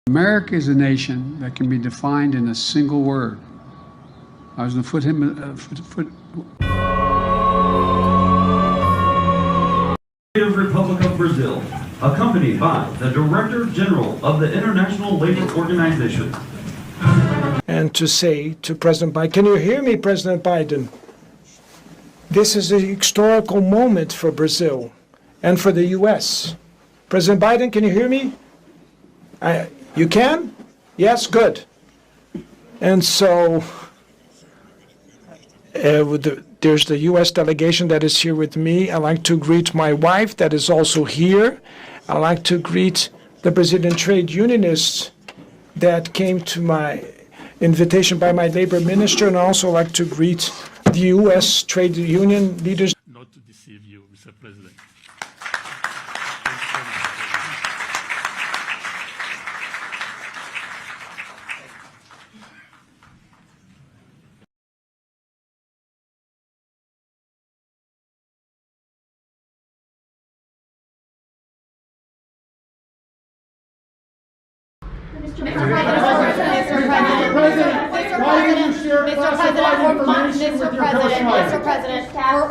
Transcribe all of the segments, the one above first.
America is a nation that can be defined in a single word. I was going to Republic of Brazil, accompanied by the Director General of the International Labor Organization. And to say to President Biden, can you hear me, President Biden? This is a historical moment for Brazil and for the U.S. President Biden, can you hear me? You can? Yes, good. And so there's the U.S. delegation that is here with me. I'd like to greet my wife that is also here. I'd like to greet the Brazilian trade unionists that came to my invitation by my labor minister, and I also like to greet the U.S. trade union leaders. Not to deceive you, Mr. President.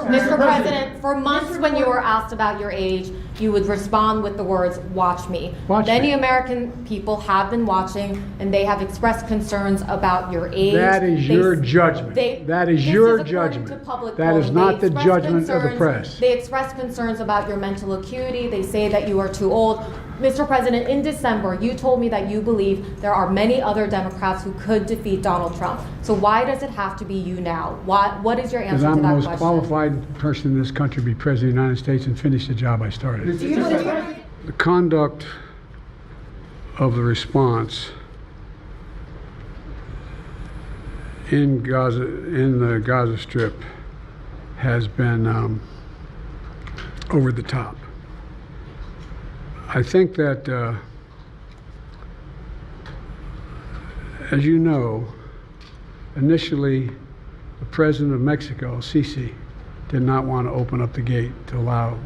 Mr. President, for months when you were asked about your age, you would respond with the words, "Watch me." Many American people have been watching, and they have expressed concerns about your age. That is your judgment. That is your judgment. That is not the judgment of the press. They express concerns about your mental acuity. They say that you are too old. Mr. President, in December, you told me that you believe there are many other Democrats who could defeat Donald Trump. So why does it have to be you now? What is your answer to that question? Because I'm the most qualified person in this country to be President of the United States and finish the job I started. The conduct of the response in the Gaza Strip has been over the top. I think that, as you know, initially the president of Mexico, Sisi, did not want to open up the gate to allow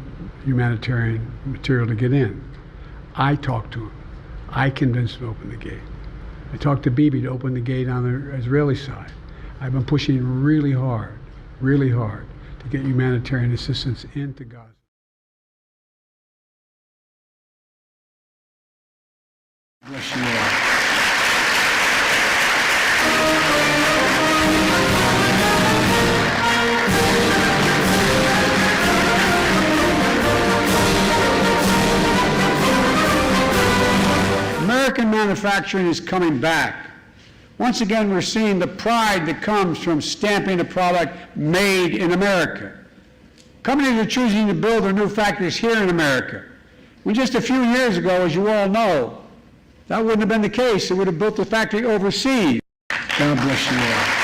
humanitarian material to get in. I talked to him. I convinced him to open the gate. I talked to Bibi to open the gate on the Israeli side. I've been pushing really hard to get humanitarian assistance into Gaza. Bless you all. American manufacturing is coming back. Once again, we're seeing the pride that comes from stamping a product made in America. Companies are choosing to build their new factories here in America. When just a few years ago, as you all know, that wouldn't have been the case. They would have built the factory overseas. God bless you all.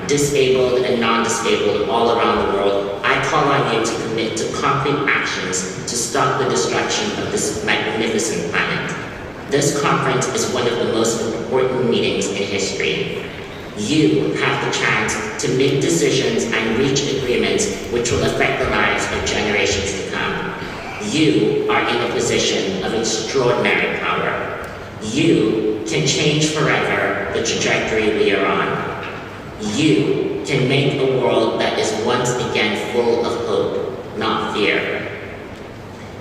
Disabled and non-disabled all around the world, I call on you to commit to concrete actions to stop the destruction of this magnificent planet. This conference is one of the most important meetings in history. You have the chance to make decisions and reach agreements which will affect the lives of generations to come. You are in a position of extraordinary power. You can change forever the trajectory we are on. You can make a world that is once again full of hope, not fear.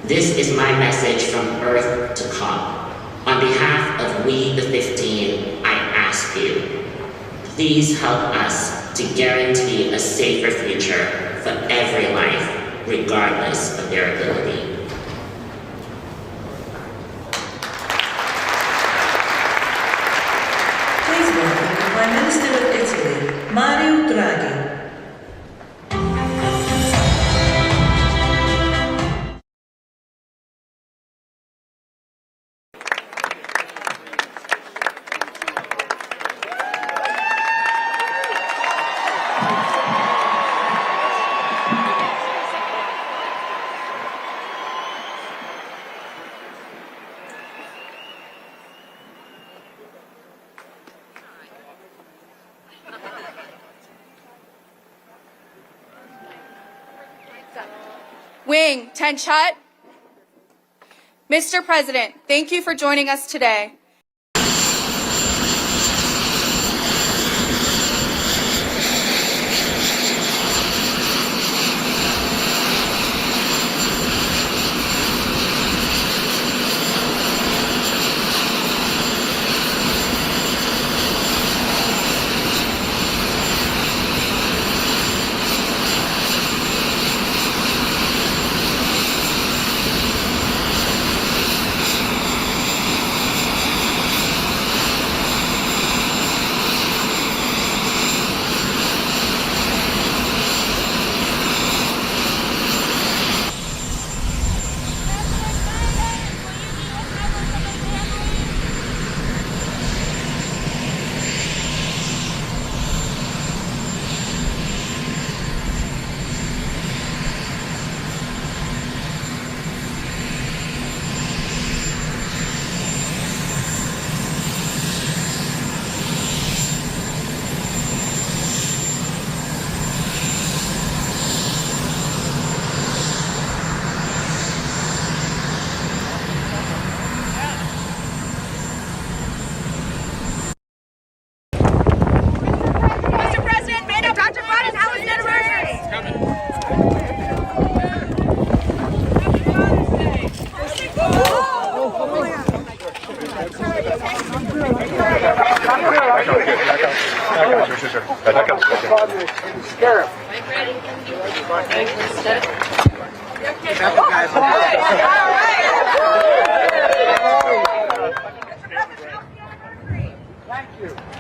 This is my message from Earth to COP. On behalf of We the 15, These help us to guarantee a safer future for every life, regardless of their ability. Please welcome the Prime Minister of Italy, Mario Draghi. Wing, 10 shut. Mr. President, thank you for joining us today.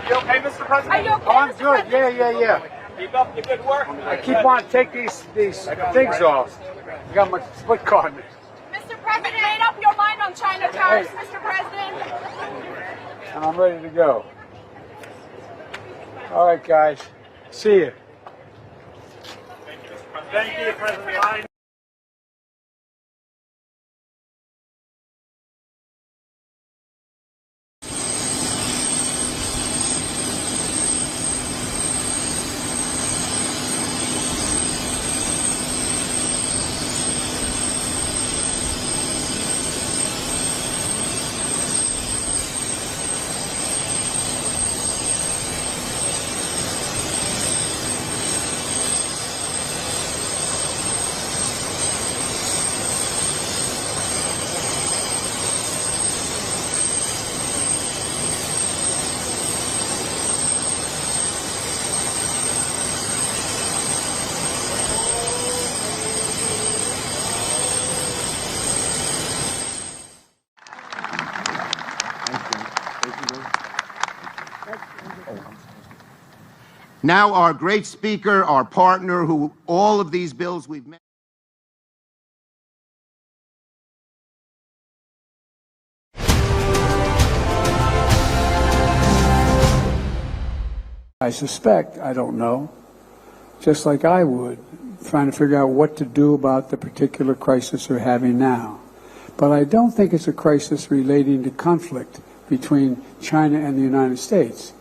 You okay, Mr. President? Oh, I'm good. Yeah. Keep up the good work. I keep wanting to take these things off. I got my foot caught in it. Mr. President, made up your mind on China tariffs, Mr. President. And I'm ready to go. All right, guys. See you. Thank you, President Biden. Now our great speaker, our partner, who all of these bills we've met. I suspect, I don't know, just like I would, trying to figure out what to do about the particular crisis we're having now. But I don't think it's a crisis relating to conflict between China and the United States.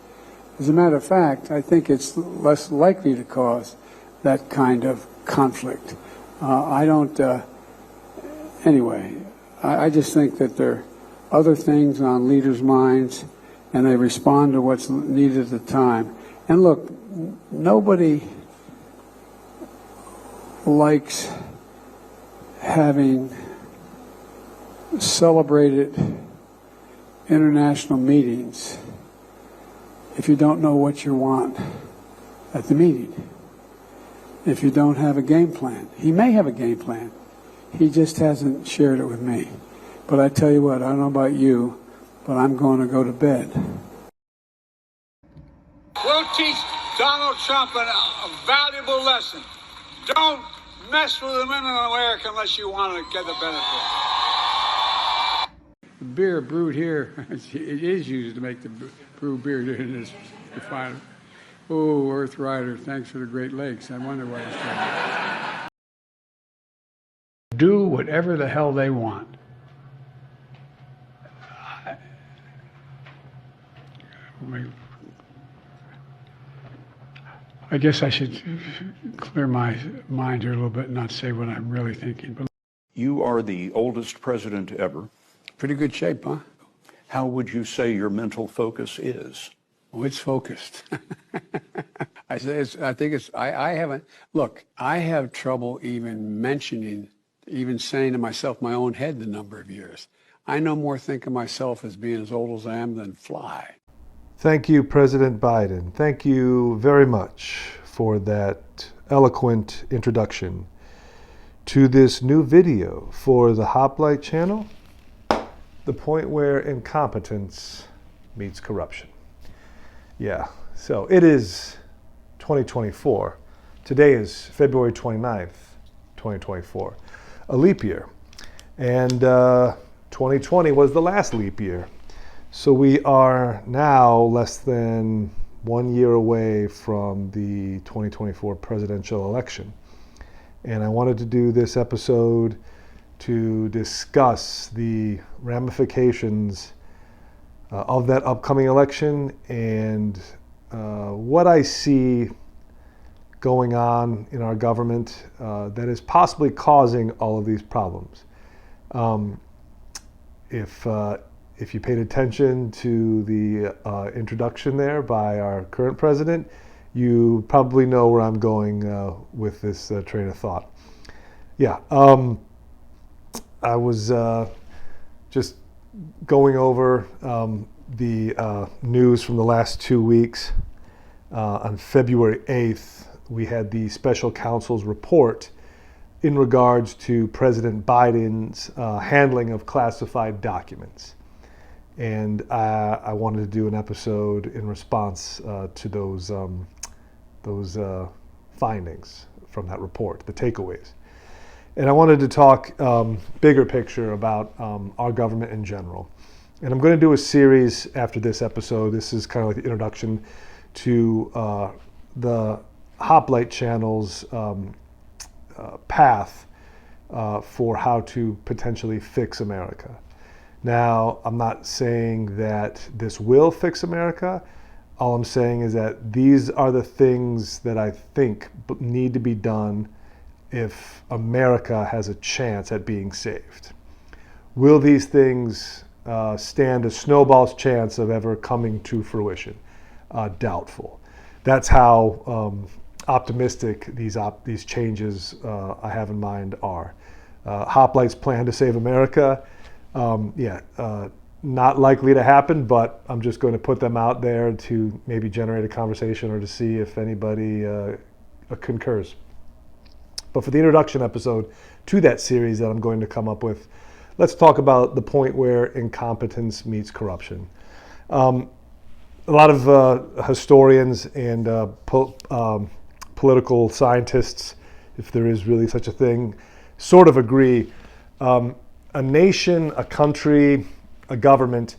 As a matter of fact, I think it's less likely to cause that kind of conflict. Anyway, I just think that there are other things on leaders' minds, and they respond to what's needed at the time. And look, nobody likes having celebrated international meetings if you don't know what you want at the meeting. If you don't have a game plan. He may have a game plan. He just hasn't shared it with me. But I tell you what, I don't know about you, but I'm going to go to bed. We'll teach Donald Trump a valuable lesson. Don't mess with the men in America unless you want to get the benefit. The beer brewed here, it is used to make the brew beer in this refinery. Oh, Earth Rider, thanks for the Great Lakes. I wonder why he's trying to do whatever the hell they want. I guess I should clear my mind here a little bit and not say what I'm really thinking. But You are the oldest president ever. pretty good shape, huh? How would you say your mental focus is? Oh, it's focused. I haven't, look, I have trouble even saying to myself, my own head, the number of years. I no more think of myself as being as old as I am than fly. Thank you, President Biden. Thank you very much for that eloquent introduction to this new video for the Hoplite channel, The Point Where Incompetence Meets Corruption. Yeah, so it is 2024. Today is February 29th, 2024, a leap year. And 2020 was the last leap year. So we are now less than 1 year away from the 2024 presidential election. And I wanted to do this episode to discuss the ramifications of that upcoming election and what I see going on in our government that is possibly causing all of these problems. If you paid attention to the introduction there by our current president, you probably know where I'm going with this train of thought. Yeah, I was just going over the news from the last 2 weeks. On February 8th, we had the special counsel's report in regards to President Biden's handling of classified documents. And I wanted to do an episode in response to those findings from that report, the takeaways. And I wanted to talk bigger picture about our government in general. And I'm going to do a series after this episode. This is kind of like the introduction to the Hoplite channel's path for how to potentially fix America. Now, I'm not saying that this will fix America. All I'm saying is that these are the things that I think need to be done if America has a chance at being saved. Will these things stand a snowball's chance of ever coming to fruition? Doubtful. That's how optimistic these changes I have in mind are. Hoplite's plan to save America, not likely to happen, but I'm just going to put them out there to maybe generate a conversation or to see if anybody concurs. But for the introduction episode to that series that I'm going to come up with, let's talk about the point where incompetence meets corruption. A lot of historians and political scientists, if there is really such a thing, sort of agree. A nation, a country, a government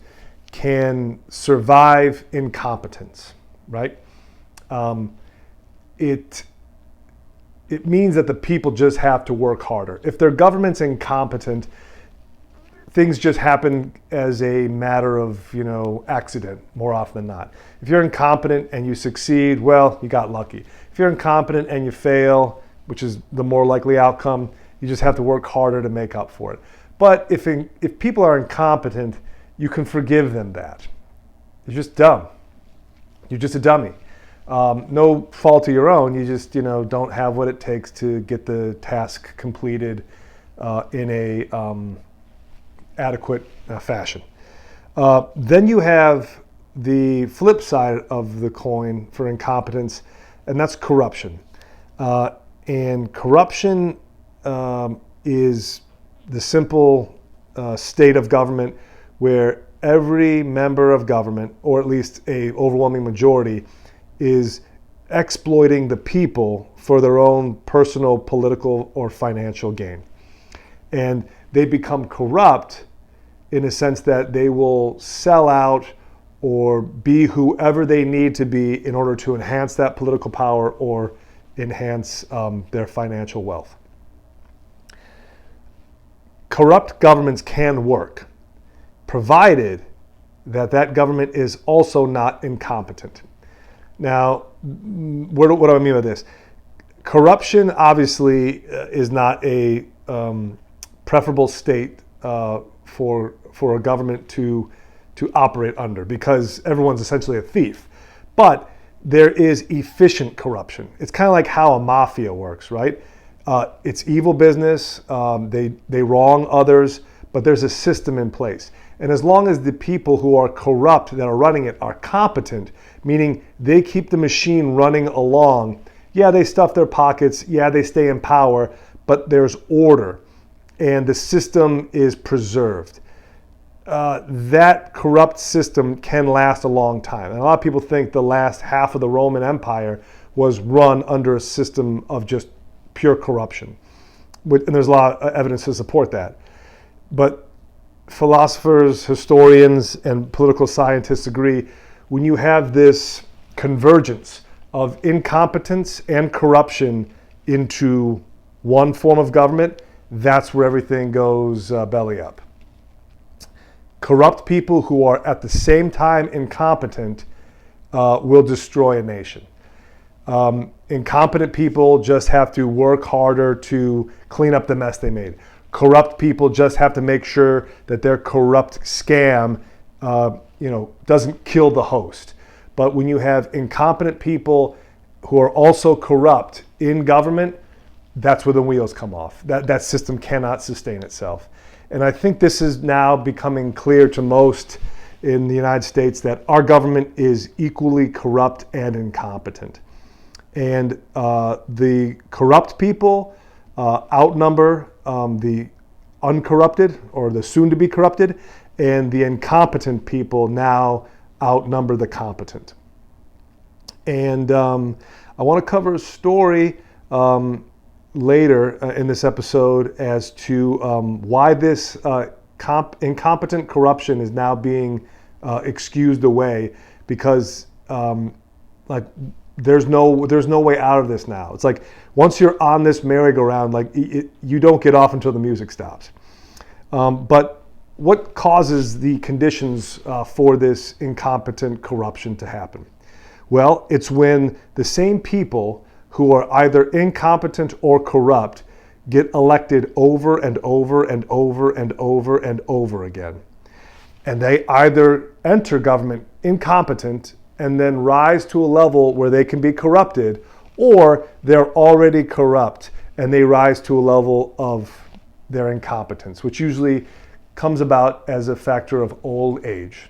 can survive incompetence, right? It means that the people just have to work harder. If their government's incompetent, things just happen as a matter of, accident more often than not. If you're incompetent and you succeed, well, you got lucky. If you're incompetent and you fail, which is the more likely outcome, you just have to work harder to make up for it. But if people are incompetent, you can forgive them that. You're just dumb. You're just a dummy. No fault of your own. You just, don't have what it takes to get the task completed in a adequate fashion. Then you have the flip side of the coin for incompetence, and that's corruption. And corruption is the simple state of government where every member of government, or at least a overwhelming majority, is exploiting the people for their own personal, political, or financial gain. And they become corrupt in a sense that they will sell out or be whoever they need to be in order to enhance that political power or enhance their financial wealth. Corrupt governments can work, provided that that government is also not incompetent. Now, what do I mean by this? Corruption obviously is not a preferable state for a government to operate under, because everyone's essentially a thief. But there is efficient corruption. It's kind of like how a mafia works, right? It's evil business. They wrong others, but there's a system in place. And as long as the people who are corrupt that are running it are competent, meaning they keep the machine running along, yeah, they stuff their pockets, yeah, they stay in power, but there's order and the system is preserved. That corrupt system can last a long time. And a lot of people think the last half of the Roman Empire was run under a system of just pure corruption. And there's a lot of evidence to support that. But philosophers, historians, and political scientists agree, when you have this convergence of incompetence and corruption into one form of government, that's where everything goes belly up. Corrupt people who are at the same time incompetent will destroy a nation. Incompetent people just have to work harder to clean up the mess they made. Corrupt people just have to make sure that their corrupt scam doesn't kill the host. But when you have incompetent people who are also corrupt in government, that's where the wheels come off. That system cannot sustain itself. And I think this is now becoming clear to most in the United States that our government is equally corrupt and incompetent. And the corrupt people outnumber the uncorrupted or the soon-to-be corrupted, and the incompetent people now outnumber the competent. And I want to cover a story later in this episode as to why this incompetent corruption is now being excused away, because there's no way out of this now. It's like once you're on this merry-go-round, you don't get off until the music stops. But what causes the conditions for this incompetent corruption to happen? Well, it's when the same people who are either incompetent or corrupt get elected over and over and over and over and over again. And they either enter government incompetent and then rise to a level where they can be corrupted, or they're already corrupt and they rise to a level of their incompetence, which usually comes about as a factor of old age.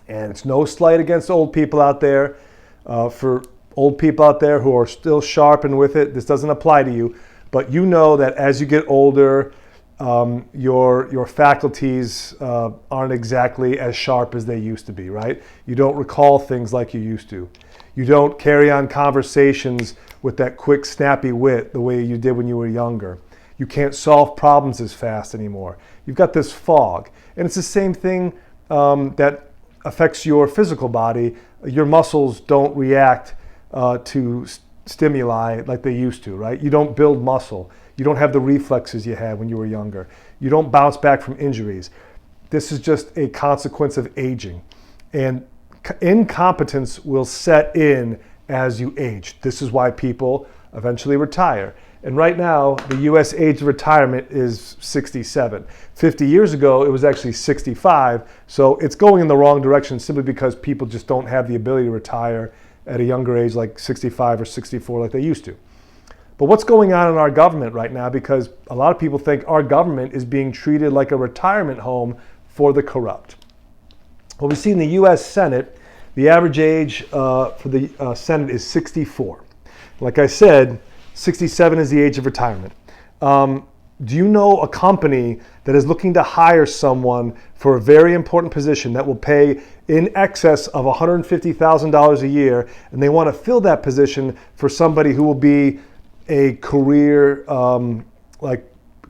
And it's no slight against old people out there. For old people out there who are still sharp and with it, this doesn't apply to you, but you know that as you get older, your faculties aren't exactly as sharp as they used to be, right? You don't recall things like you used to. You don't carry on conversations with that quick, snappy wit the way you did when you were younger. You can't solve problems as fast anymore. You've got this fog. And it's the same thing that affects your physical body. Your muscles don't react to stimuli like they used to, right? You don't build muscle. You don't have the reflexes you had when you were younger. You don't bounce back from injuries. This is just a consequence of aging. And incompetence will set in as you age. This is why people eventually retire. And right now, the US age of retirement is 67. 50 years ago, it was actually 65. So it's going in the wrong direction simply because people just don't have the ability to retire at a younger age like 65 or 64 like they used to. But what's going on in our government right now? Because a lot of people think our government is being treated like a retirement home for the corrupt. Well, we see in the U.S. Senate, the average age for the Senate is 64. Like I said, 67 is the age of retirement. Do you know a company that is looking to hire someone for a very important position that will pay in excess of $150,000 a year, and they want to fill that position for somebody who will be a career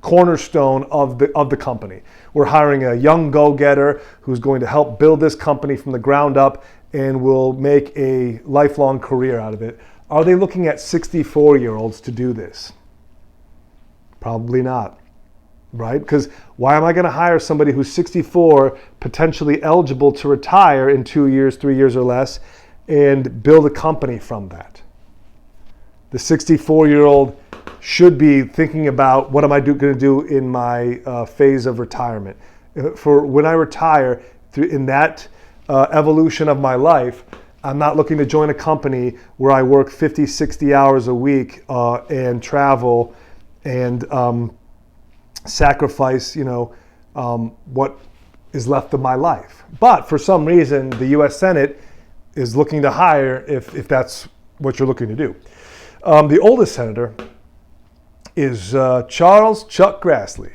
cornerstone of the company? We're hiring a young go-getter who's going to help build this company from the ground up and will make a lifelong career out of it. Are they looking at 64-year-olds to do this? Probably not, right? Because why am I going to hire somebody who's 64, potentially eligible to retire in 2 years, 3 years or less, and build a company from that? The 64-year-old should be thinking about, what am I going to do in my phase of retirement? For when I retire, in that evolution of my life, I'm not looking to join a company where I work 50, 60 hours a week and travel and sacrifice, what is left of my life. But for some reason, the U.S. Senate is looking to hire if that's what you're looking to do. The oldest senator is Charles Chuck Grassley,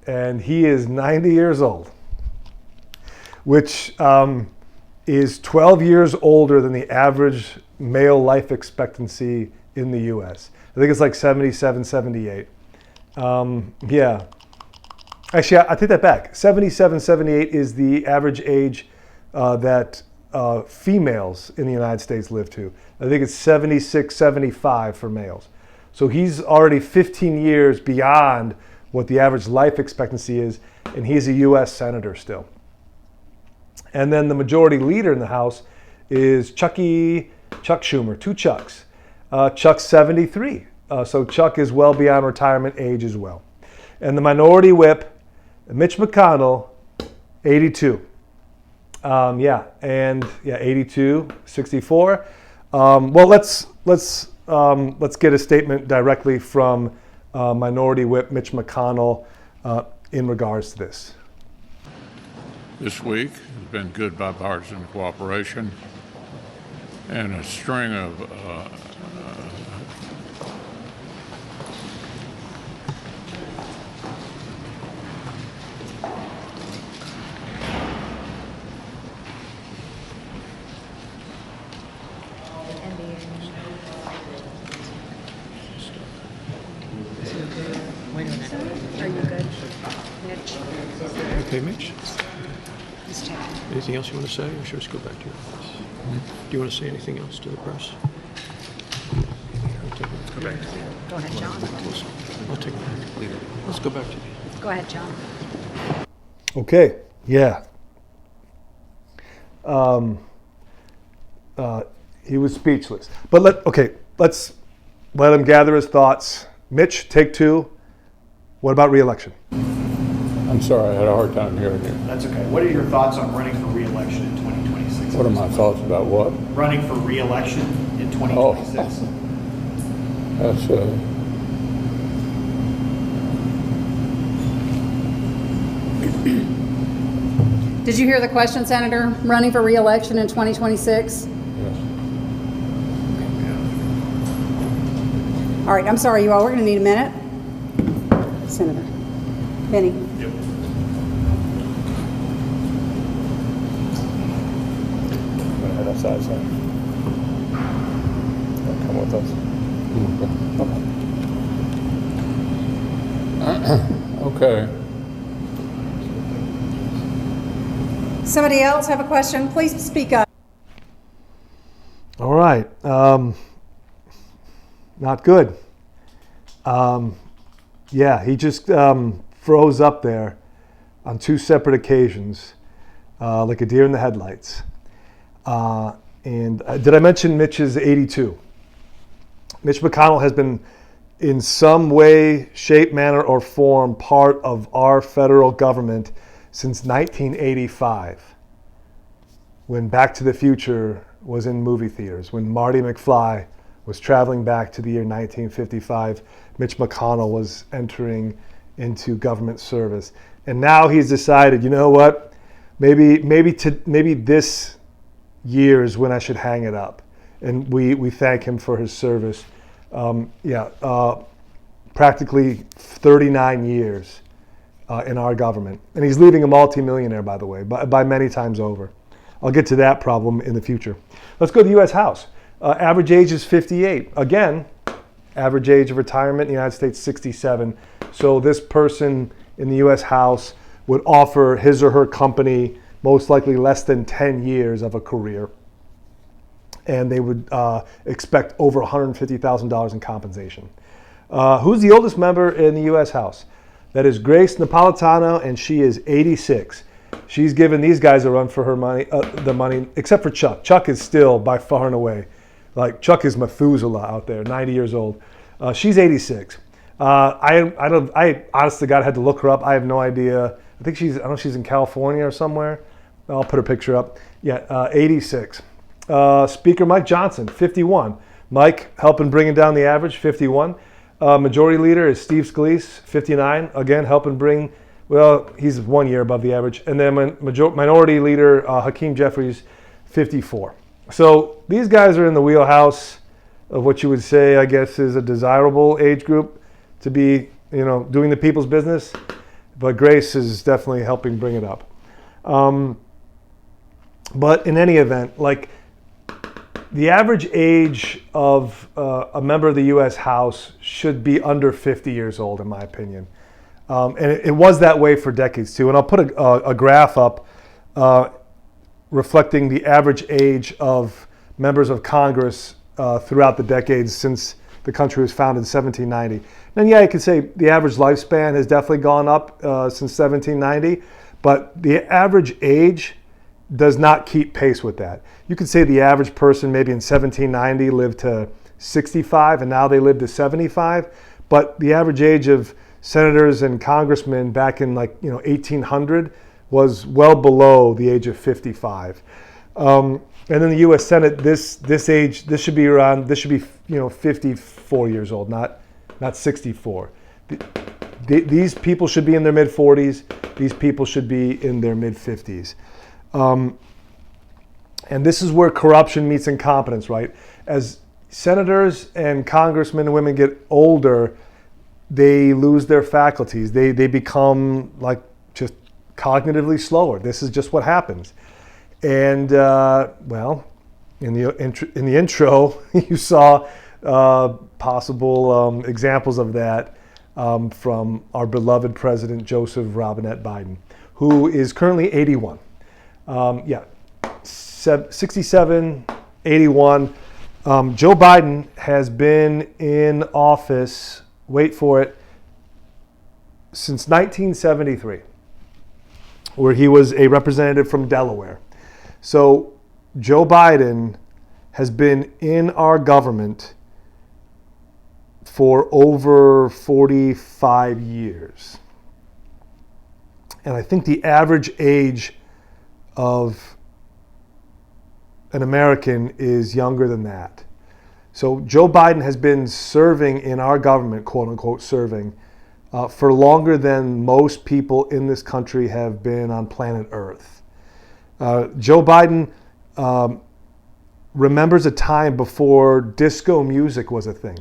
and he is 90 years old, which is 12 years older than the average male life expectancy in the U.S. I think it's like 77, 78. Yeah. Actually, I take that back. 77, 78 is the average age that females in the United States live to. I think it's 76, 75 for males. So he's already 15 years beyond what the average life expectancy is, and he's a U.S. senator still. And then the majority leader in the House is Chuck Schumer, two Chucks. Chuck's 73. So Chuck is well beyond retirement age as well. And the minority whip, Mitch McConnell, 82. 82, 64. Well, let's get a statement directly from Minority Whip Mitch McConnell in regards to this. This week has been good bipartisan cooperation and a string of Are you good? Mitch? Okay, Mitch. Anything else you want to say, or should we just go back to your office? Do you want to say anything else to the press? Go back. Go ahead, John. I'll take it back. Leave it. Let's go back to you. Go ahead, John. Okay, yeah. He was speechless. But let's let him gather his thoughts. Mitch, take two. What about re-election? I'm sorry, I had a hard time hearing you. That's okay. What are your thoughts on running for re-election in 2026? What are my thoughts about what? Running for re-election in 2026. That's Did you hear the question, Senator? Running for re-election in 2026? yes. All right, I'm sorry, you all. We're going to need a minute. Senator. Benny. Yep. Head outside, sir. Come with us. Okay. Somebody else have a question? Please speak up. All right. Not good. Yeah, he just froze up there on two separate occasions, like a deer in the headlights. And did I mention Mitch is 82? Mitch McConnell has been in some way, shape, manner, or form part of our federal government since 1985, when Back to the Future was in movie theaters, when Marty McFly was traveling back to the year 1955, Mitch McConnell was entering into government service. And now he's decided, you know what? maybe this year is when I should hang it up, and we thank him for his service. Practically 39 years in our government, and he's leaving a multimillionaire, by the way, by many times over. I'll get to that problem in the future. Let's go to the U.S. House. Average age is 58. Again, average age of retirement in the United States, 67. So this person in the U.S. House would offer his or her company most likely less than 10 years of a career. And they would expect over $150,000 in compensation. Who's the oldest member in the U.S. House? That is Grace Napolitano, and she is 86. She's given these guys a run for her money, the money, except for Chuck. Chuck is still by far and away, like Chuck is Methuselah out there, 90 years old. She's 86. I honest to God had to look her up. I have no idea. I don't know if she's in California or somewhere. I'll put her picture up. Yeah, 86. Speaker Mike Johnson, 51. Mike helping bringing down the average, 51. Majority Leader is Steve Scalise, 59. Again, helping bring, well, he's 1 year above the average. And then Minority Leader Hakeem Jeffries, 54. So these guys are in the wheelhouse of what you would say, I guess, is a desirable age group to be, doing the people's business. But Grace is definitely helping bring it up. But in any event, like, the average age of a member of the U.S. House should be under 50 years old, in my opinion. And it was that way for decades, too. And I'll put a graph up reflecting the average age of members of Congress throughout the decades since the country was founded in 1790. And yeah, you could say the average lifespan has definitely gone up since 1790, but the average age does not keep pace with that. You could say the average person maybe in 1790 lived to 65 and now they live to 75, but the average age of senators and congressmen back in 1800 was well below the age of 55. And in the U.S. Senate, this should be 54 years old, not 64. These people should be in their mid 40s. These people should be in their mid 50s. And this is where corruption meets incompetence, right? As senators and congressmen and women get older, they lose their faculties. They become just cognitively slower. This is just what happens. And in the intro, you saw possible examples of that from our beloved President Joseph Robinette Biden, who is currently 81. 67, 81. Joe Biden has been in office, wait for it, since 1973, where he was a representative from Delaware. So Joe Biden has been in our government for over 45 years. And I think the average age of an American is younger than that. So Joe Biden has been serving in our government, quote unquote serving, for longer than most people in this country have been on planet Earth. Joe Biden remembers a time before disco music was a thing.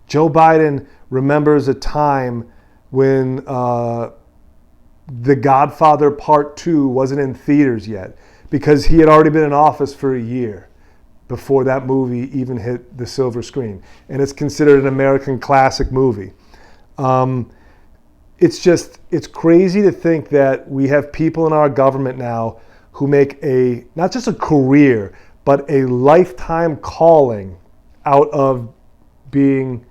Joe Biden remembers a time when The Godfather Part 2 wasn't in theaters yet, because he had already been in office for a year before that movie even hit the silver screen. And it's considered an American classic movie. It's crazy to think that we have people in our government now who make not just a career, but a lifetime calling out of being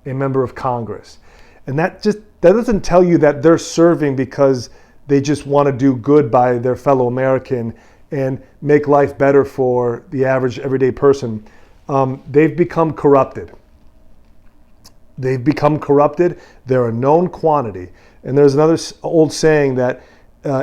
a member of Congress. And that doesn't tell you that they're serving because they just want to do good by their fellow American and make life better for the average everyday person. They've become corrupted. They're a known quantity. And there's another old saying that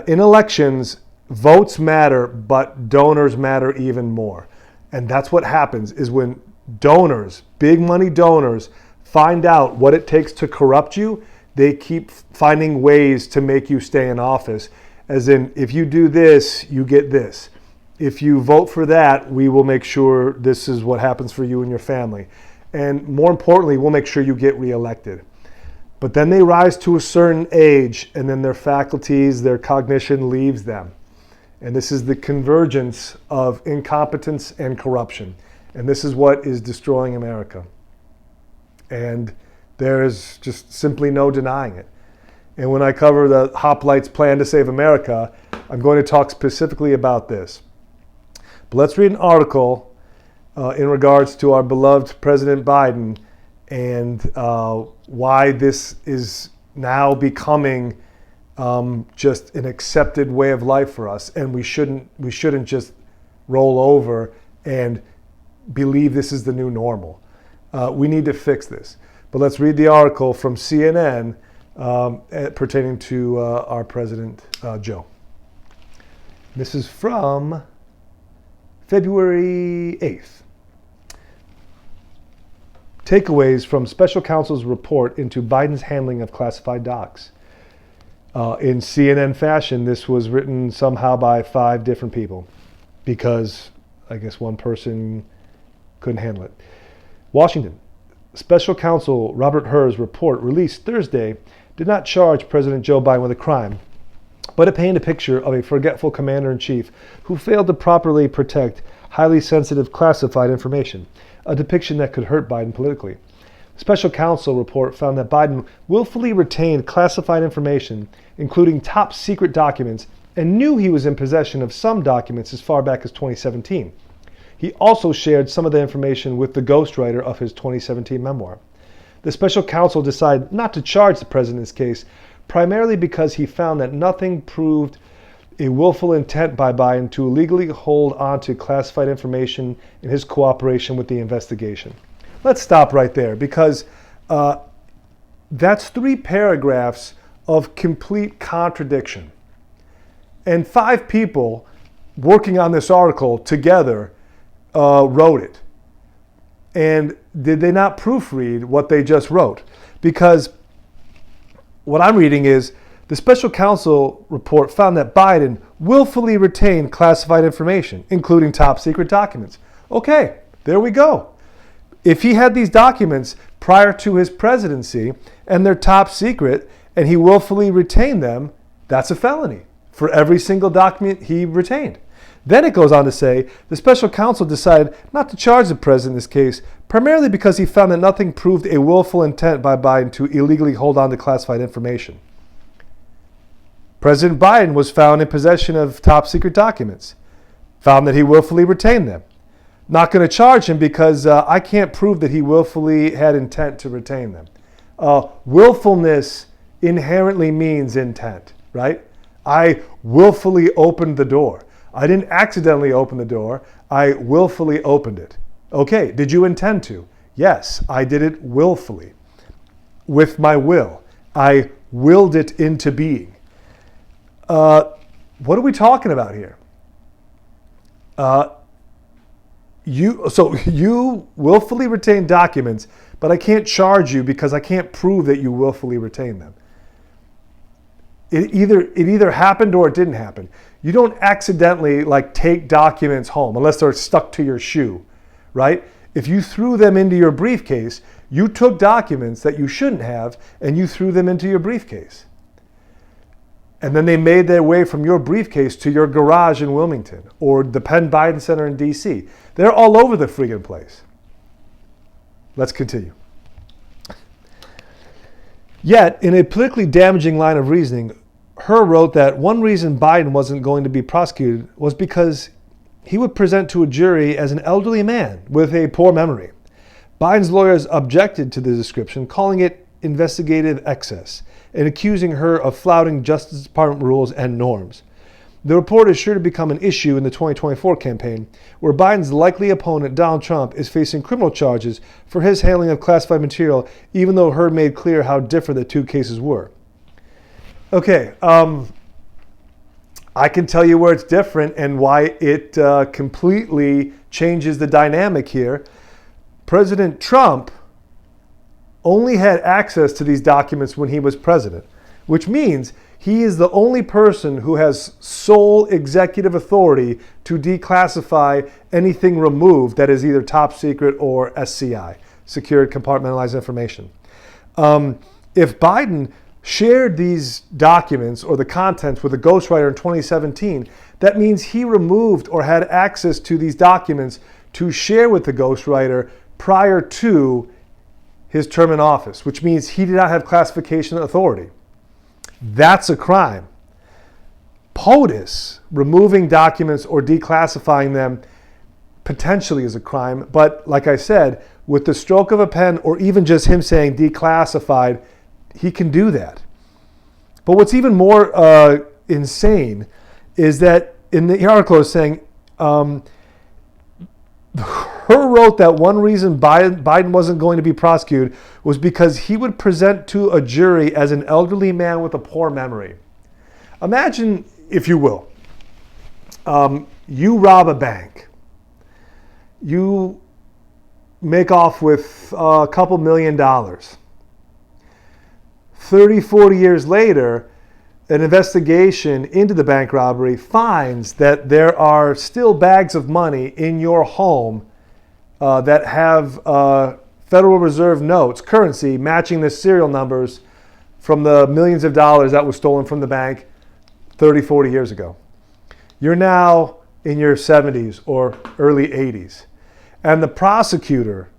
in elections, votes matter, but donors matter even more. And that's what happens is when donors, big money donors, find out what it takes to corrupt you, they keep finding ways to make you stay in office. as in, if you do this, you get this. If you vote for that, we will make sure this is what happens for you and your family. And more importantly, we'll make sure you get reelected. But then they rise to a certain age, and then their faculties, their cognition leaves them. And this is the convergence of incompetence and corruption. And this is what is destroying America. And there is just simply no denying it. And when I cover the Hoplites' plan to save America, I'm going to talk specifically about this. But let's read an article in regards to our beloved President Biden and why this is now becoming just an accepted way of life for us, and we shouldn't just roll over and believe this is the new normal. We need to fix this. But let's read the article from CNN pertaining to our President Joe. This is from February 8th. Takeaways from Special Counsel's report into Biden's handling of classified docs. In CNN fashion, this was written somehow by 5 different people because I guess one person couldn't handle it. Washington. Special Counsel Robert Hur's report released Thursday did not charge President Joe Biden with a crime, but it painted a picture of a forgetful commander-in-chief who failed to properly protect highly sensitive classified information, a depiction that could hurt Biden politically. The Special Counsel report found that Biden willfully retained classified information, including top secret documents, and knew he was in possession of some documents as far back as 2017. He also shared some of the information with the ghostwriter of his 2017 memoir. The Special Counsel decided not to charge the president's case, primarily because he found that nothing proved a willful intent by Biden to illegally hold on to classified information in his cooperation with the investigation. Let's stop right there, because that's 3 paragraphs of complete contradiction. And 5 people working on this article together wrote it. And did they not proofread what they just wrote? Because what I'm reading is the Special Counsel report found that Biden willfully retained classified information, including top secret documents. Okay, there we go. If he had these documents prior to his presidency and they're top secret and he willfully retained them, that's a felony for every single document he retained. Then it goes on to say, the Special Counsel decided not to charge the president in this case, primarily because he found that nothing proved a willful intent by Biden to illegally hold on to classified information. President Biden was found in possession of top secret documents, found that he willfully retained them. Not going to charge him because I can't prove that he willfully had intent to retain them. Willfulness inherently means intent, right? I willfully opened the door. I didn't accidentally open the door. I willfully opened it. Okay, did you intend to? Yes, I did it willfully. With my will. I willed it into being. What are we talking about here? You willfully retained documents, but I can't charge you because I can't prove that you willfully retained them. It either happened or it didn't happen. You don't accidentally take documents home unless they're stuck to your shoe, right? If you threw them into your briefcase, you took documents that you shouldn't have and you threw them into your briefcase. And then they made their way from your briefcase to your garage in Wilmington or the Penn Biden Center in DC. They're all over the friggin' place. Let's continue. Yet, in a politically damaging line of reasoning, Hur wrote that one reason Biden wasn't going to be prosecuted was because he would present to a jury as an elderly man with a poor memory. Biden's lawyers objected to the description, calling it investigative excess and accusing Hur of flouting Justice Department rules and norms. The report is sure to become an issue in the 2024 campaign, where Biden's likely opponent, Donald Trump, is facing criminal charges for his handling of classified material, even though Hur made clear how different the 2 cases were. Okay, I can tell you where it's different and why it completely changes the dynamic here. President Trump only had access to these documents when he was president, which means He is the only person who has sole executive authority to declassify anything removed that is either top secret or SCI, secured compartmentalized information. If Biden shared these documents or the contents with a ghostwriter in 2017, that means he removed or had access to these documents to share with the ghostwriter prior to his term in office, which means he did not have classification authority. That's a crime. POTUS, removing documents or declassifying them, potentially is a crime, but like I said, with the stroke of a pen or even just him saying declassified, he can do that. But what's even more insane is that in the article is saying, Her wrote that one reason Biden wasn't going to be prosecuted was because he would present to a jury as an elderly man with a poor memory. Imagine, if you will, you rob a bank. You make off with a couple $1 million. 30, 40 years later, an investigation into the bank robbery finds that there are still bags of money in your home that have Federal Reserve notes, currency, matching the serial numbers from the millions of dollars that was stolen from the bank 30, 40 years ago. You're now in your 70s or early 80s. And the prosecutor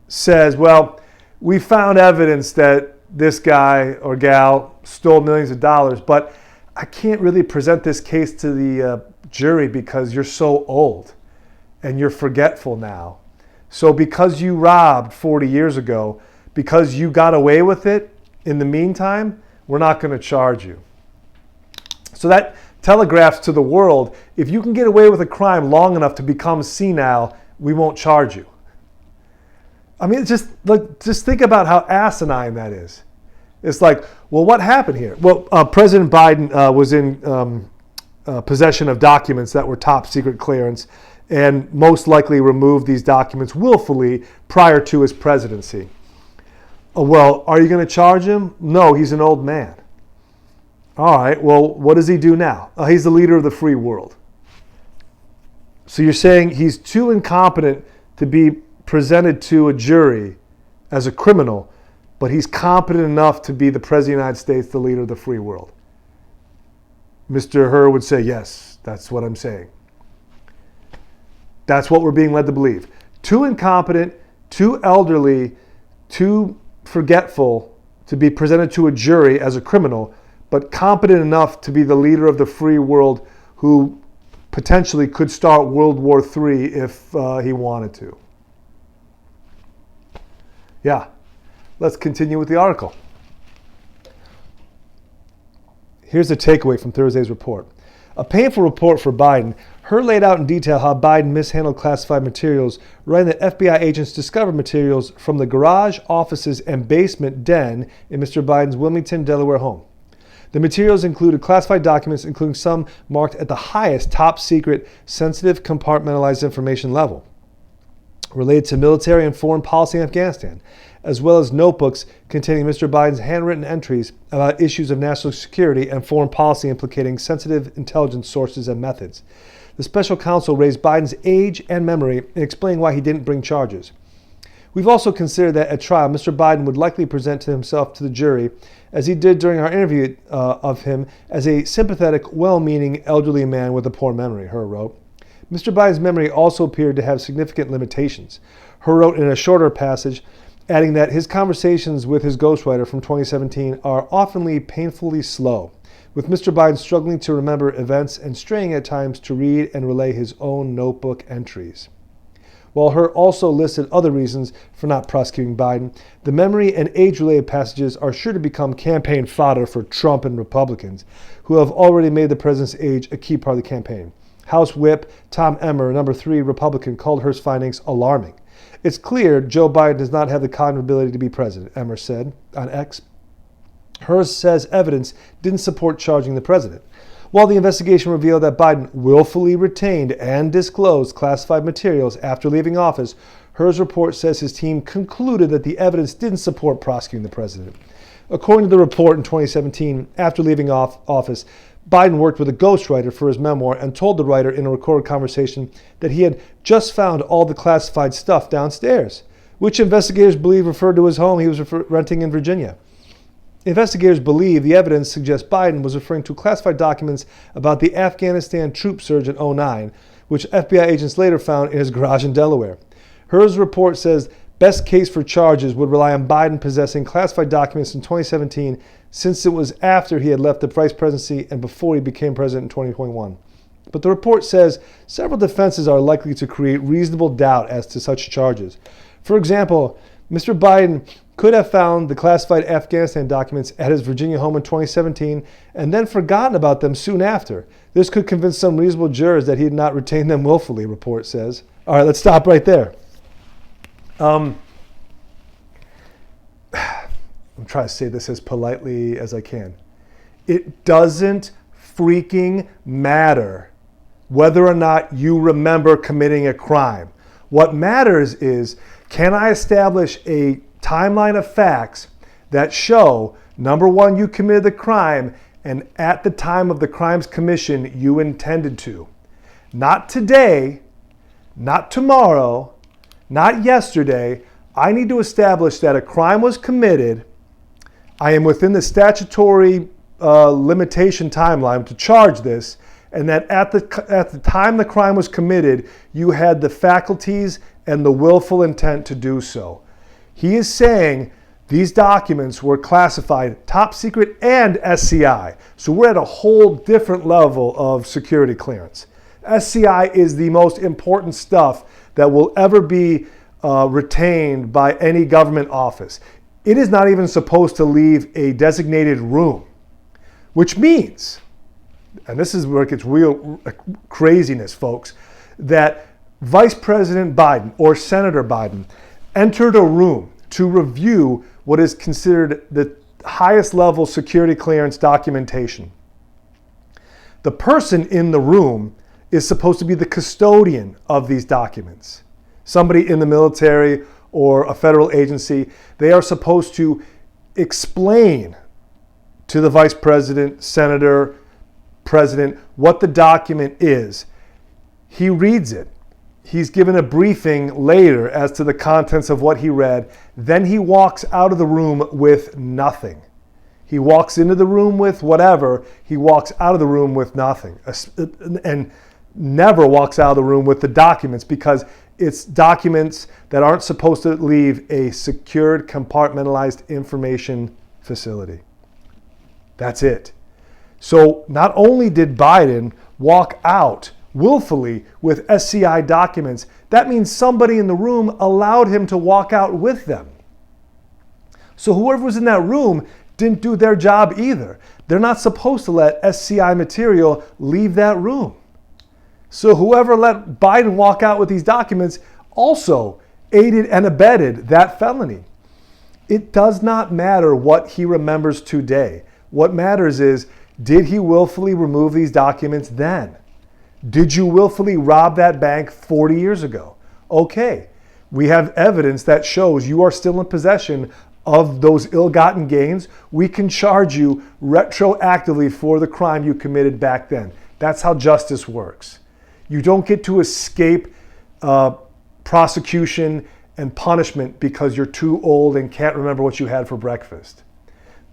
says, well, we found evidence that this guy or gal stole millions of dollars, but I can't really present this case to the jury because you're so old and you're forgetful now. So because you robbed 40 years ago, because you got away with it in the meantime, we're not going to charge you. So that telegraphs to the world, if you can get away with a crime long enough to become senile, we won't charge you. I mean, just think about how asinine that is. It's like, well, what happened here? Well, President Biden was in possession of documents that were top secret clearance and most likely removed these documents willfully prior to his presidency. Well, are you going to charge him? No, he's an old man. All right, well, what does he do now? He's the leader of the free world. So you're saying he's too incompetent to be presented to a jury as a criminal, but he's competent enough to be the President of the United States, the leader of the free world. Mr. Herr would say, yes, that's what I'm saying. That's what we're being led to believe. Too incompetent, too elderly, too forgetful to be presented to a jury as a criminal, but competent enough to be the leader of the free world who potentially could start World War III if he wanted to. Yeah, let's continue with the article. Here's the takeaway from Thursday's report. A painful report for Biden. Herr laid out in detail how Biden mishandled classified materials, writing that FBI agents discovered materials from the garage, offices, and basement den in Mr. Biden's Wilmington, Delaware home. The materials included classified documents, including some marked at the highest top secret, sensitive, compartmentalized information level, related to military and foreign policy in Afghanistan, as well as notebooks containing Mr. Biden's handwritten entries about issues of national security and foreign policy implicating sensitive intelligence sources and methods. The special counsel raised Biden's age and memory in explaining why he didn't bring charges. We've also considered that at trial, Mr. Biden would likely present himself to the jury, as he did during our interview of him, as a sympathetic, well-meaning elderly man with a poor memory, Herr wrote. Mr. Biden's memory also appeared to have significant limitations. Herr wrote in a shorter passage, adding that his conversations with his ghostwriter from 2017 are oftenly painfully slow, with Mr. Biden struggling to remember events and straying at times to read and relay his own notebook entries. While Herr also listed other reasons for not prosecuting Biden, the memory and age-related passages are sure to become campaign fodder for Trump and Republicans, who have already made the president's age a key part of the campaign. House Whip Tom Emmer, number 3 Republican, called Herr's findings alarming. It's clear Joe Biden does not have the cognitive ability to be president, Emmer said on X. Herr says evidence didn't support charging the president. While the investigation revealed that Biden willfully retained and disclosed classified materials after leaving office, Herr's report says his team concluded that the evidence didn't support prosecuting the president. According to the report in 2017, after leaving office, Biden worked with a ghostwriter for his memoir and told the writer in a recorded conversation that he had just found all the classified stuff downstairs, which investigators believe referred to his home he was renting in Virginia. Investigators believe the evidence suggests Biden was referring to classified documents about the Afghanistan troop surge in 2009, which FBI agents later found in his garage in Delaware. Hur's report says best case for charges would rely on Biden possessing classified documents in 2017, since it was after he had left the vice presidency and before he became president in 2021. But the report says several defenses are likely to create reasonable doubt as to such charges. For example, Mr. Biden could have found the classified Afghanistan documents at his Virginia home in 2017 and then forgotten about them soon after. This could convince some reasonable jurors that he had not retained them willfully, report says. All right, let's stop right there. I'm trying to say this as politely as I can. It doesn't freaking matter whether or not you remember committing a crime. What matters is, can I establish a timeline of facts that show, number one, you committed the crime, and at the time of the crime's commission, you intended to. Not today, not tomorrow, not yesterday. I need to establish that a crime was committed. I am within the statutory limitation timeline to charge this, and that at the time the crime was committed, you had the faculties and the willful intent to do so. He is saying these documents were classified top secret and SCI. So we're at a whole different level of security clearance. SCI is the most important stuff that will ever be retained by any government office. It is not even supposed to leave a designated room, which means, and this is where it gets real craziness, folks, that Vice President Biden or Senator Biden entered a room to review what is considered the highest level security clearance documentation. The person in the room is supposed to be the custodian of these documents. Somebody in the military or a federal agency, they are supposed to explain to the vice president, senator, president, what the document is. He reads it. He's given a briefing later as to the contents of what he read. Then he walks out of the room with nothing. He walks into the room with whatever. He walks out of the room with nothing. And never walks out of the room with the documents, because it's documents that aren't supposed to leave a secured, compartmentalized information facility. That's it. So not only did Biden walk out willfully with SCI documents, that means somebody in the room allowed him to walk out with them. So whoever was in that room didn't do their job either. They're not supposed to let SCI material leave that room. So whoever let Biden walk out with these documents also aided and abetted that felony. It does not matter what he remembers today. What matters is, did he willfully remove these documents then? Did you willfully rob that bank 40 years ago? Okay, we have evidence that shows you are still in possession of those ill-gotten gains. We can charge you retroactively for the crime you committed back then. That's how justice works. You don't get to escape prosecution and punishment because you're too old and can't remember what you had for breakfast.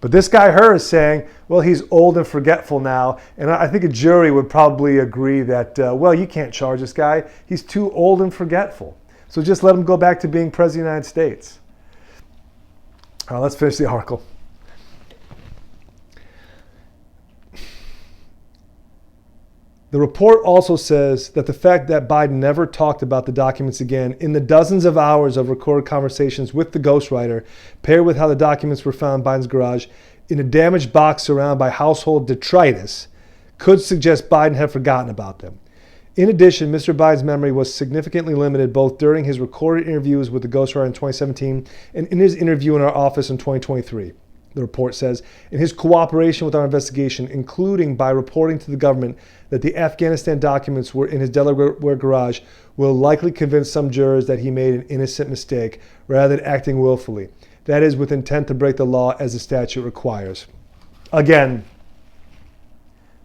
But this guy, Hur, is saying, well, he's old and forgetful now. And I think a jury would probably agree that, well, you can't charge this guy. He's too old and forgetful. So just let him go back to being president of the United States. All right, let's finish the article. The report also says that the fact that Biden never talked about the documents again in the dozens of hours of recorded conversations with the ghostwriter, paired with how the documents were found in Biden's garage in a damaged box surrounded by household detritus, could suggest Biden had forgotten about them. In addition, Mr. Biden's memory was significantly limited both during his recorded interviews with the ghostwriter in 2017 and in his interview in our office in 2023. The report says, in his cooperation with our investigation, including by reporting to the government that the Afghanistan documents were in his Delaware garage, will likely convince some jurors that he made an innocent mistake rather than acting willfully. that is, with intent to break the law as the statute requires. Again,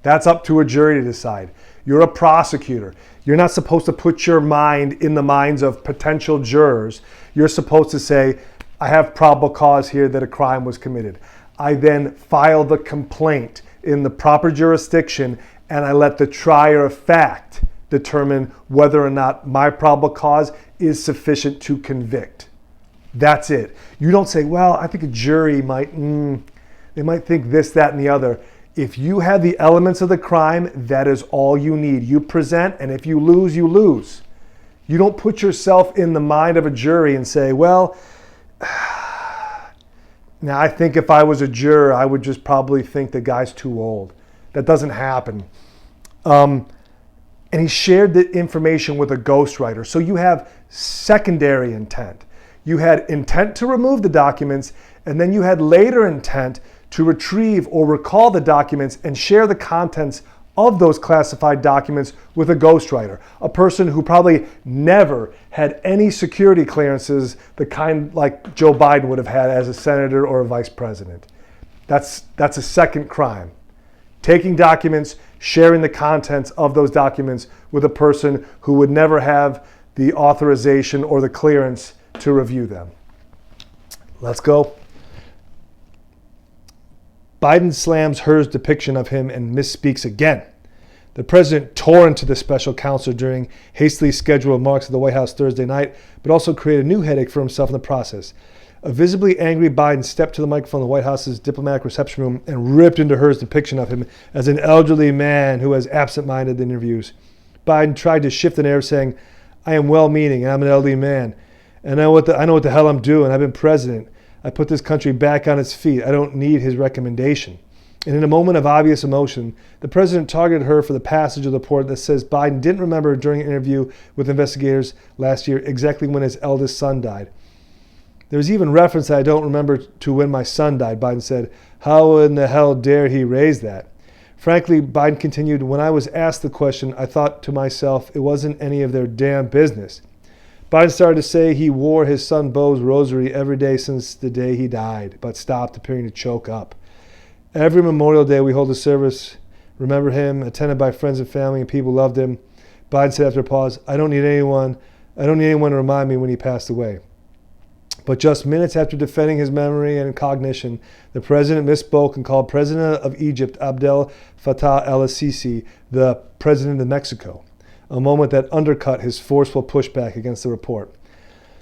that's up to a jury to decide. You're a prosecutor. You're not supposed to put your mind in the minds of potential jurors. You're supposed to say, I have probable cause here that a crime was committed. I then file the complaint in the proper jurisdiction, and I let the trier of fact determine whether or not my probable cause is sufficient to convict. That's it. You don't say, well, I think a jury might, they might think this, that, and the other. If you have the elements of the crime, that is all you need. You present, and if you lose, you lose. You don't put yourself in the mind of a jury and say, well, now I think if I was a juror, I would just probably think the guy's too old. That doesn't happen. And he shared the information with a ghostwriter. So you have secondary intent. You had intent to remove the documents, and then you had later intent to retrieve or recall the documents and share the contents of those classified documents with a ghostwriter, a person who probably never had any security clearances, the kind like Joe Biden would have had as a senator or a vice president. That's a second crime. Taking documents, sharing the contents of those documents with a person who would never have the authorization or the clearance to review them. Let's go. Biden slams Hur's depiction of him and misspeaks again. The president tore into the special counsel during hastily scheduled remarks at the White House Thursday night, but also created a new headache for himself in the process. A visibly angry Biden stepped to the microphone in the White House's diplomatic reception room and ripped into Hur's depiction of him as an elderly man who was absent-minded in interviews. Biden tried to shift the narrative, saying, I am well-meaning and I'm an elderly man. And I know what the hell I'm doing. I've been president. I put this country back on its feet. I don't need his recommendation. And in a moment of obvious emotion, the president targeted her for the passage of the report that says Biden didn't remember during an interview with investigators last year exactly when his eldest son died. There's even reference that I don't remember to when my son died. Biden said, how in the hell dare he raise that? Frankly, Biden continued, when I was asked the question, I thought to myself, it wasn't any of their damn business. Biden started to say he wore his son Beau's rosary every day since the day he died, but stopped, appearing to choke up. Every Memorial Day we hold a service, remember him, attended by friends and family, and people loved him. Biden said after a pause, I don't need anyone to remind me when he passed away. But just minutes after defending his memory and cognition, the president misspoke and called President of Egypt Abdel Fattah el-Sisi the President of Mexico, a moment that undercut his forceful pushback against the report.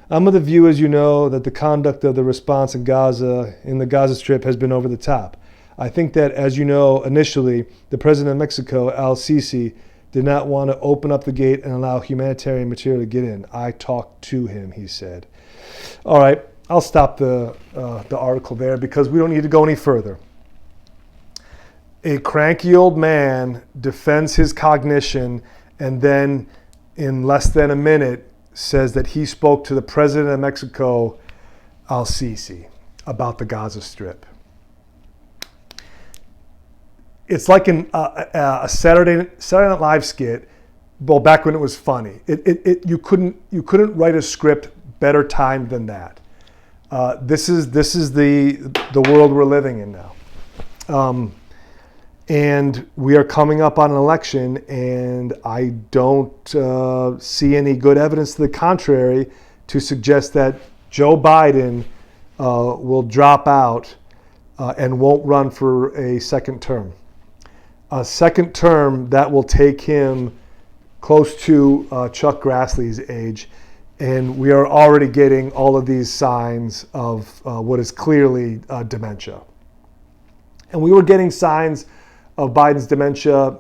I'm of the view, as you know, that the conduct of the response in the Gaza Strip has been over the top. I think that, as you know, initially, the President of Mexico, el-Sisi, did not want to open up the gate and allow humanitarian material to get in. I talked to him, he said. All right, I'll stop the article there because we don't need to go any further. A cranky old man defends his cognition and then in less than a minute says that he spoke to the President of Mexico, el-Sisi, about the Gaza Strip. It's like a Saturday Night Live skit, well, back when it was funny. You couldn't write a script better timed than that. This is the world we're living in now. And we are coming up on an election, and I don't see any good evidence to the contrary to suggest that Joe Biden will drop out and won't run for a second term. A second term that will take him close to Chuck Grassley's age, and we are already getting all of these signs of what is clearly dementia. And we were getting signs of Biden's dementia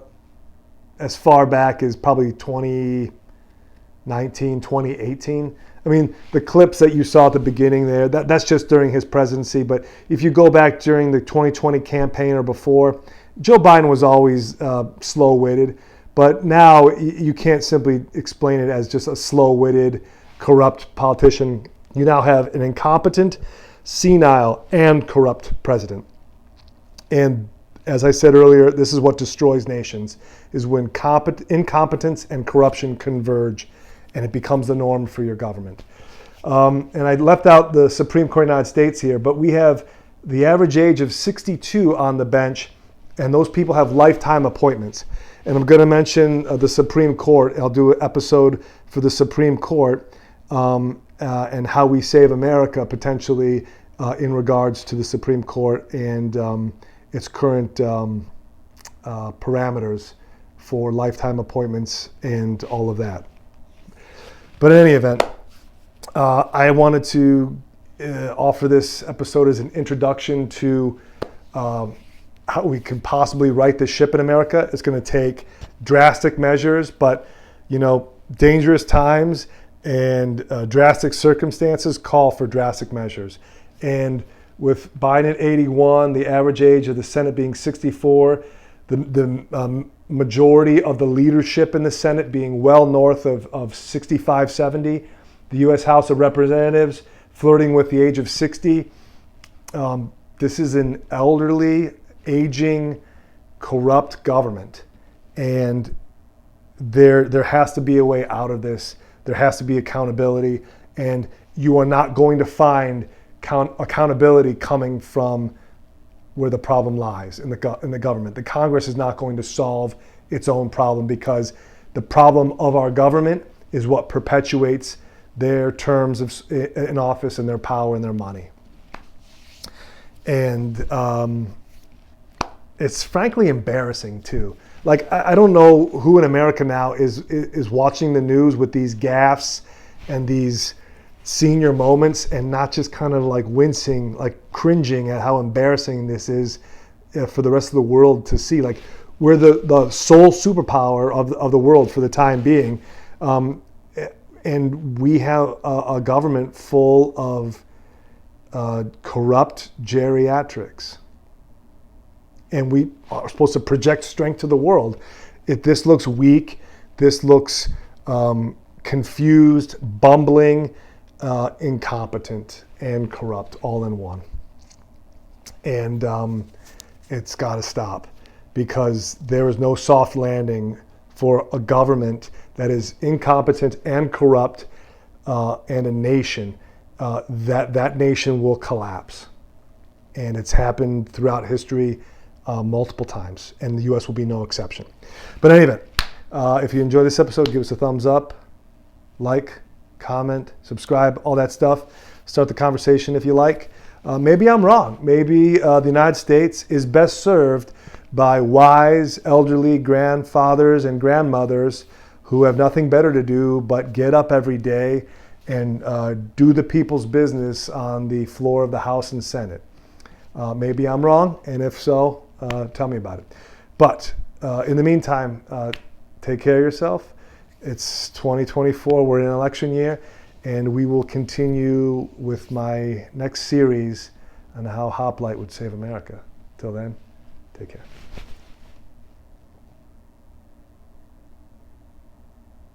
as far back as probably 2019, 2018. I mean, the clips that you saw at the beginning there, that's just during his presidency. But if you go back during the 2020 campaign or before, Joe Biden was always slow-witted. But now you can't simply explain it as just a slow-witted, corrupt politician. You now have an incompetent, senile, and corrupt president. And as I said earlier, this is what destroys nations, is when incompetence and corruption converge and it becomes the norm for your government. And I left out the Supreme Court of the United States here, but we have the average age of 62 on the bench, and those people have lifetime appointments. And I'm going to mention the Supreme Court. I'll do an episode for the Supreme Court and how we save America potentially in regards to the Supreme Court and its current parameters for lifetime appointments and all of that. But in any event, I wanted to offer this episode as an introduction to how we can possibly right the ship in America. It's going to take drastic measures, but dangerous times and drastic circumstances call for drastic measures. And with Biden at 81, the average age of the Senate being 64, the majority of the leadership in the Senate being well north of 65, 70, the U.S. House of Representatives flirting with the age of 60. This is an elderly, aging, corrupt government. And there has to be a way out of this. There has to be accountability. And you are not going to find accountability coming from where the problem lies in the government. The Congress is not going to solve its own problem because the problem of our government is what perpetuates their terms in office and their power and their money. And it's frankly embarrassing too. Like, I don't know who in America now is watching the news with these gaffes and these senior moments and not just kind of like wincing, like cringing at how embarrassing this is for the rest of the world to see. Like, we're the sole superpower of the world for the time being. And we have a government full of corrupt geriatrics. And we are supposed to project strength to the world. If this looks weak, this looks confused, bumbling, incompetent, and corrupt all in one. And it's got to stop because there is no soft landing for a government that is incompetent and corrupt and a nation. That nation will collapse. And it's happened throughout history multiple times, and the U.S. will be no exception. But in any event, if you enjoyed this episode, give us a thumbs up, like, comment, subscribe, all that stuff. Start the conversation if you like. Maybe I'm wrong. Maybe the United States is best served by wise, elderly grandfathers and grandmothers who have nothing better to do but get up every day and do the people's business on the floor of the House and Senate. Maybe I'm wrong, and if so, tell me about it. But in the meantime, take care of yourself. It's 2024, we're in an election year, and we will continue with my next series on how Hoplite would save America. Till then, take care.